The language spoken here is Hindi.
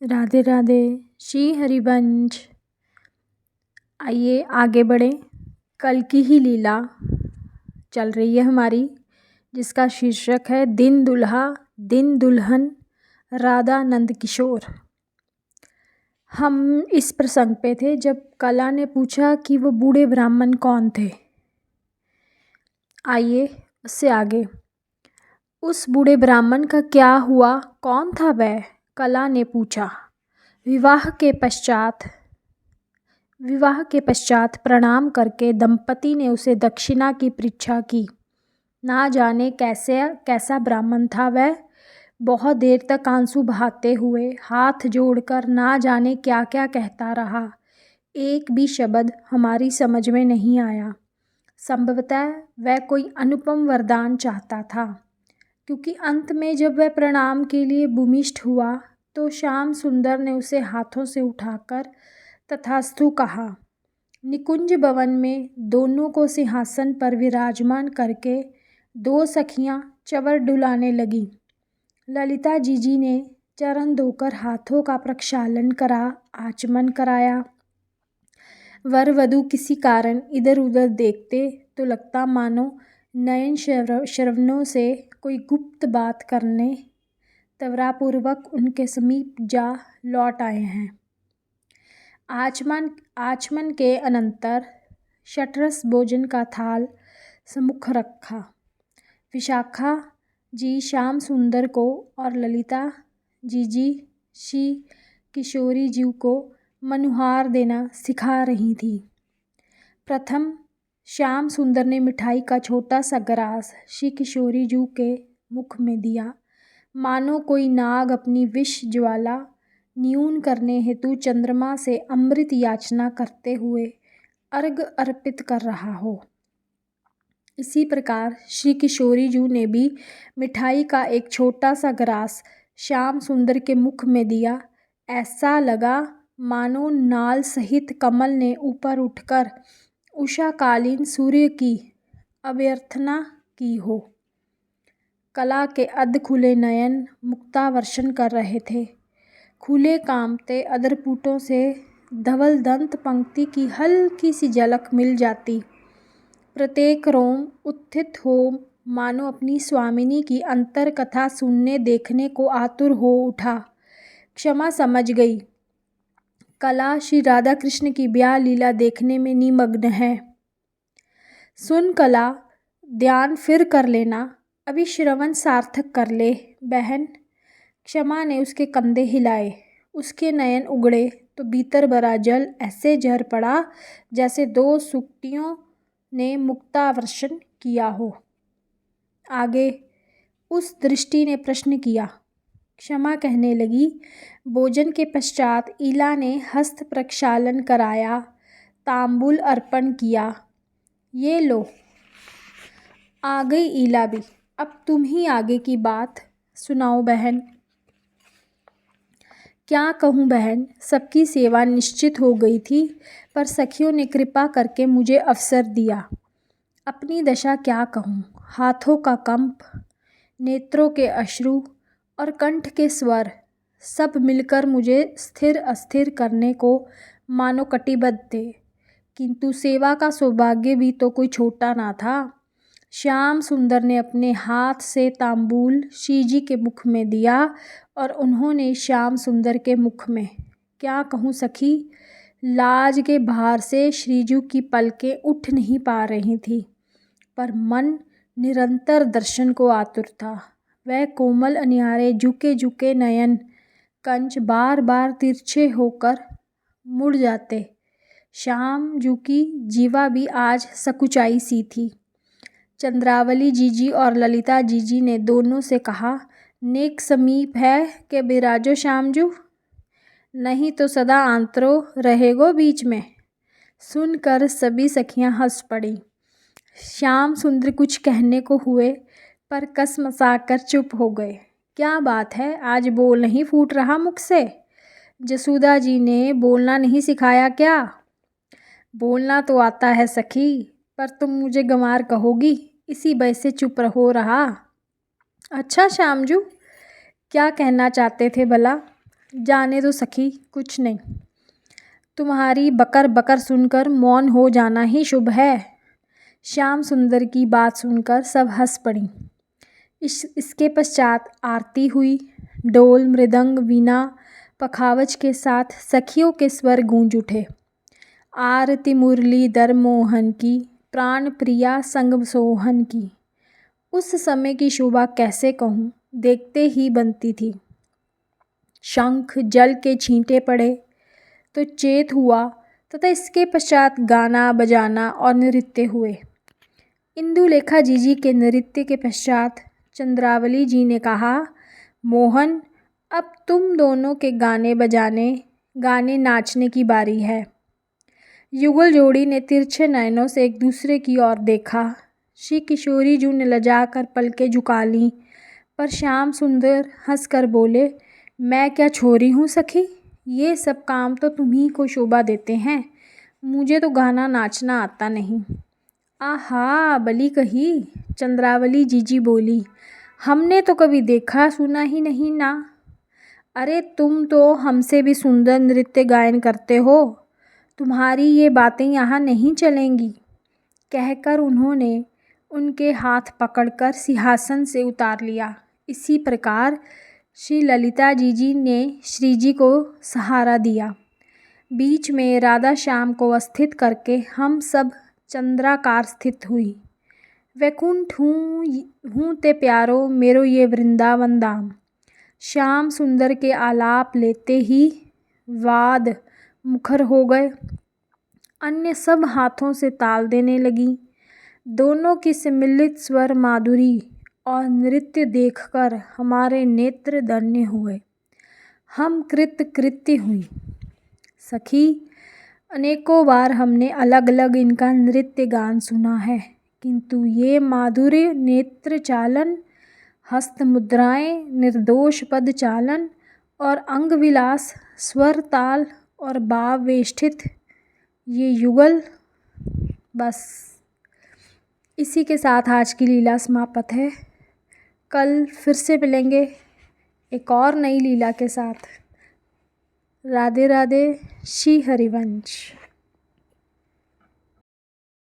राधे राधे। श्री हरिवंश। आइए आगे बढ़ें। कल की ही लीला चल रही है हमारी, जिसका शीर्षक है दिन दुल्हा दिन दुल्हन राधा नंद किशोर। हम इस प्रसंग पे थे जब कला ने पूछा कि वो बूढ़े ब्राह्मण कौन थे। आइए उससे आगे। उस बूढ़े ब्राह्मण का क्या हुआ, कौन था वह? कला ने पूछा। विवाह के पश्चात प्रणाम करके दंपति ने उसे दक्षिणा की परीक्षा की। ना जाने कैसा ब्राह्मण था वह। बहुत देर तक आंसू बहाते हुए हाथ जोड़कर ना जाने क्या क्या कहता रहा। एक भी शब्द हमारी समझ में नहीं आया। संभवतः वह कोई अनुपम वरदान चाहता था, क्योंकि अंत में जब वह प्रणाम के लिए भूमिष्ठ हुआ तो श्याम सुंदर ने उसे हाथों से उठाकर तथास्तु कहा। निकुंज भवन में दोनों को सिंहासन पर विराजमान करके दो सखियां चवर डुलाने लगीं। ललिता जीजी ने चरण धोकर हाथों का प्रक्षालन करा, आचमन कराया। वर वधू किसी कारण इधर उधर देखते तो लगता मानो नयन श्रवणों से कोई गुप्त बात करने त्वरापूर्वक उनके समीप जा लौट आए हैं। आचमन के अनंतर षटरस भोजन का थाल सम्मुख रखा। विशाखा जी श्याम सुंदर को और ललिता जी श्री किशोरी जी को मनुहार देना सिखा रही थी। प्रथम श्याम सुंदर ने मिठाई का छोटा सा ग्रास श्री किशोरी जी के मुख में दिया, मानो कोई नाग अपनी विष ज्वाला न्यून करने हेतु चंद्रमा से अमृत याचना करते हुए अर्घ अर्पित कर रहा हो। इसी प्रकार श्री किशोरी जी ने भी मिठाई का एक छोटा सा ग्रास श्याम सुंदर के मुख में दिया। ऐसा लगा मानो नाल सहित कमल ने ऊपर उठकर उषाकालीन सूर्य की अभ्यर्थना की हो। कला के अध खुले नयन मुक्तावर्षण कर रहे थे। खुले कामते अधरपुटों से धवल दंत पंक्ति की हल्की सी झलक मिल जाती। प्रत्येक रोम उत्थित हो मानो अपनी स्वामिनी की अंतर कथा सुनने देखने को आतुर हो उठा। क्षमा समझ गई। कला श्री राधा कृष्ण की ब्याह लीला देखने में निमग्न है। सुन कला, ध्यान फिर कर लेना, अभी श्रवण सार्थक कर ले बहन। क्षमा ने उसके कंधे हिलाए। उसके नयन उगड़े तो भीतर भरा जल ऐसे झर पड़ा जैसे दो सुक्तियों ने मुक्तावर्षण किया हो। आगे उस दृष्टि ने प्रश्न किया। क्षमा कहने लगी। भोजन के पश्चात ईला ने हस्त प्रक्षालन कराया, तांबूल अर्पण किया। ये लो, आ गई ईला भी। अब तुम ही आगे की बात सुनाओ बहन। क्या कहूँ बहन, सबकी सेवा निश्चित हो गई थी, पर सखियों ने कृपा करके मुझे अवसर दिया। अपनी दशा क्या कहूँ, हाथों का कंप, नेत्रों के अश्रु और कंठ के स्वर सब मिलकर मुझे स्थिर अस्थिर करने को मानो कटिबद्ध थे। किंतु सेवा का सौभाग्य भी तो कोई छोटा ना था। श्याम सुंदर ने अपने हाथ से तांबूल श्री जी के मुख में दिया और उन्होंने श्याम सुंदर के मुख में। क्या कहूँ सखी, लाज के भार से श्रीजू की पलकें उठ नहीं पा रही थी, पर मन निरंतर दर्शन को आतुर था। वह कोमल अनियारे झुके झुके नयन कंच बार बार तिरछे होकर मुड़ जाते। श्याम जू की जीवा भी आज सकुचाई सी थी। चंद्रावली जीजी और ललिता जीजी ने दोनों से कहा, नेक समीप है के बिराजो श्यामजू, नहीं तो सदा आंतरो रहेगो बीच में। सुनकर सभी सखियां हंस पड़ी। श्याम सुंदर कुछ कहने को हुए, पर कसमसाकर चुप हो गए। क्या बात है, आज बोल नहीं फूट रहा मुख से? जसुदा जी ने बोलना नहीं सिखाया क्या? बोलना तो आता है सखी, पर तुम मुझे गंवार कहोगी, इसी भय से चुप हो रहा। अच्छा श्यामजू, क्या कहना चाहते थे भला? जाने दो सखी, कुछ नहीं। तुम्हारी बकर बकर सुनकर मौन हो जाना ही शुभ है। श्याम सुंदर की बात सुनकर सब हंस पड़ी। इसके पश्चात आरती हुई। ढोल, मृदंग, वीणा, पखावज के साथ सखियों के स्वर गूंज उठे। आरती मुरलीधर मोहन की, प्राण प्रिया संग सोहन की। उस समय की शोभा कैसे कहूँ, देखते ही बनती थी। शंख जल के छींटे पड़े तो चेत हुआ तथा इसके पश्चात गाना बजाना और नृत्य हुए। इंदुलेखा जीजी के नृत्य के पश्चात चंद्रावली जी ने कहा, मोहन, अब तुम दोनों के गाने नाचने की बारी है। युगल जोड़ी ने तिरछे नयनों से एक दूसरे की ओर देखा। श्री किशोरी जी ने लजाकर पलकें झुका लीं, पर श्याम सुंदर हंसकर बोले, मैं क्या छोरी हूँ सखी, ये सब काम तो तुम्ही को शोभा देते हैं, मुझे तो गाना नाचना आता नहीं। आहा, बली कही, चंद्रावली जीजी बोली, हमने तो कभी देखा सुना ही नहीं ना। अरे तुम तो हमसे भी सुंदर नृत्य गायन करते हो, तुम्हारी ये बातें यहाँ नहीं चलेंगी। कहकर उन्होंने उनके हाथ पकड़कर सिंहासन से उतार लिया। इसी प्रकार श्री ललिता जीजी ने श्री जी को सहारा दिया। बीच में राधा श्याम को स्थित करके हम सब चंद्राकार स्थित हुई। वैकुंठ हूँ ते प्यारो मेरो ये वृंदावन धाम। श्याम सुंदर के आलाप लेते ही वाद मुखर हो गए। अन्य सब हाथों से ताल देने लगी। दोनों की सम्मिलित स्वर माधुरी और नृत्य देखकर हमारे नेत्र धन्य हुए। हम कृत्य हुई। सखी, अनेकों बार हमने अलग अलग इनका नृत्य गान सुना है, किंतु ये माधुर्य नेत्र चालन, हस्त मुद्राएं, निर्दोष पद चालन और अंग विलास, स्वर ताल और भाव वेष्टित ये युगल, बस इसी के साथ आज की लीला समाप्त है। कल फिर से मिलेंगे एक और नई लीला के साथ। राधे राधे। श्री हरिवंश।